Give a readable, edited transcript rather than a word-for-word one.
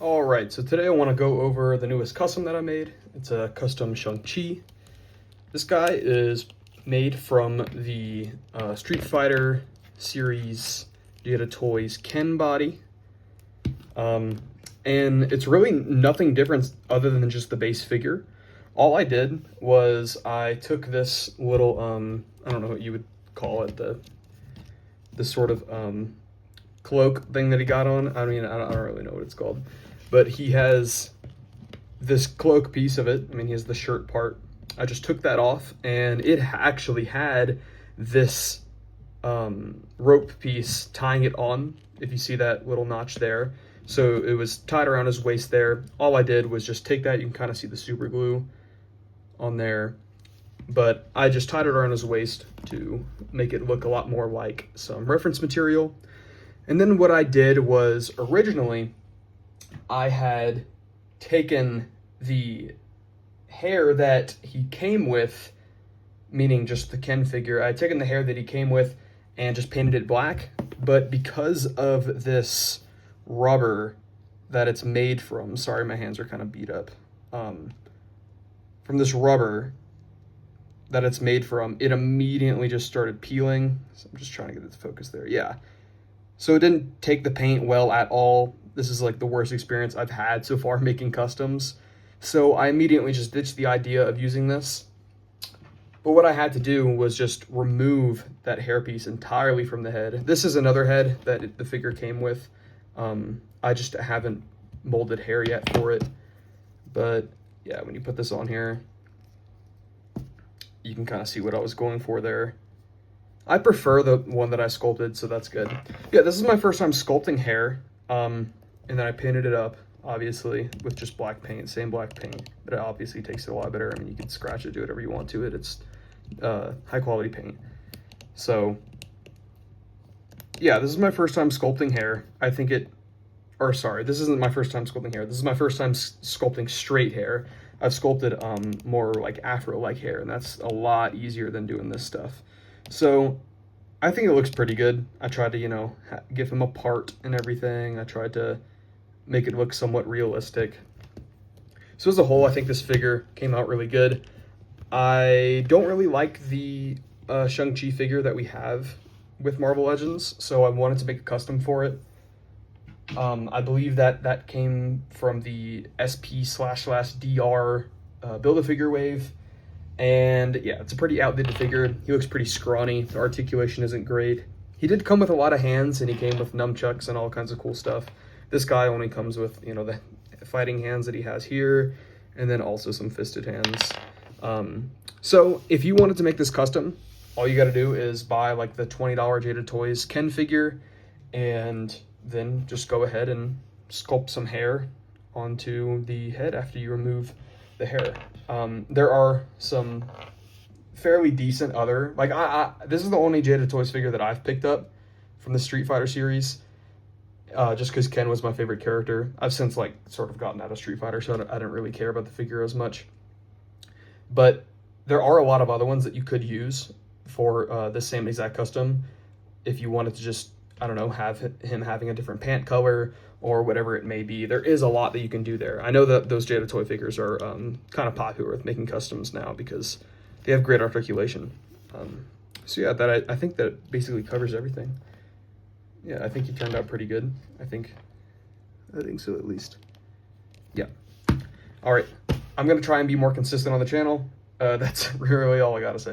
Alright, so today I want to go over the newest custom that I made. It's a custom Shang. This guy is made from the Street Fighter series Data Toys Ken body. And it's really nothing different other than just the base figure. All I did was I took this little, I don't know what you would call it, this sort of cloak thing that he got on. I mean, I don't really know what it's called. But he has this cloak piece of it. I mean, he has the shirt part. I just took that off, and it actually had this rope piece tying it on, if you see that little notch there. So it was tied around his waist there. All I did was just take that. You can kind of see the super glue on there. But I just tied it around his waist to make it look a lot more like some reference material. And then what I did was, originally, I had taken the hair that he came with, meaning just the Ken figure. I had taken the hair that he came with and just painted it black. But because of this rubber that it's made from, sorry, my hands are kind of beat up, from this rubber that it's made from, it immediately just started peeling. So I'm just trying to get it to focus there. Yeah. So it didn't take the paint well at all. This is like the worst experience I've had so far making customs. So I immediately just ditched the idea of using this. But what I had to do was just remove that hairpiece entirely from the head. This is another head that the figure came with. I just haven't molded hair yet for it. But yeah, when you put this on here, you can kind of see what I was going for there. I prefer the one that I sculpted, so that's good. Yeah, this is my first time sculpting hair. And then I painted it up, obviously, with just black paint, same black paint. But it obviously takes it a lot better. I mean, you can scratch it, do whatever you want to it. It's high quality paint. So, yeah, this is my first time sculpting hair. I think it, or sorry, this isn't my first time sculpting hair. This is my first time sculpting straight hair. I've sculpted more like afro-like hair, and that's a lot easier than doing this stuff. So, I think it looks pretty good. I tried to, you know, give him a part and everything. I tried to make it look somewhat realistic. So as a whole, I think this figure came out really good. I don't really like the Shang-Chi figure that we have with Marvel Legends, so I wanted to make a custom for it. I believe that came from the SP//DR Build-A-Figure wave. And yeah, it's a pretty outdated figure. He looks pretty scrawny. The articulation isn't great. He did come with a lot of hands, and he came with nunchucks and all kinds of cool stuff. This guy only comes with, you know, the fighting hands that he has here, and then also some fisted hands. So if you wanted to make this custom, all you got to do is buy like the $20 Jada Toys Ken figure, and then just go ahead and sculpt some hair onto the head after you remove the hair. There are some fairly decent other, like this is the only Jada Toys figure that I've picked up from the Street Fighter series, just because Ken was my favorite character. I've since like sort of gotten out of Street Fighter, so I didn't really care about the figure as much. But there are a lot of other ones that you could use for the same exact custom if you wanted to just, I don't know, have him having a different pant color or whatever it may be. There is a lot that you can do there. I know that those Jada Toy figures are kind of popular with making customs now because they have great articulation. So yeah, I think that basically covers everything. Yeah, I think he turned out pretty good. I think so, at least. Yeah. All right, I'm gonna try and be more consistent on the channel. That's really all I gotta say.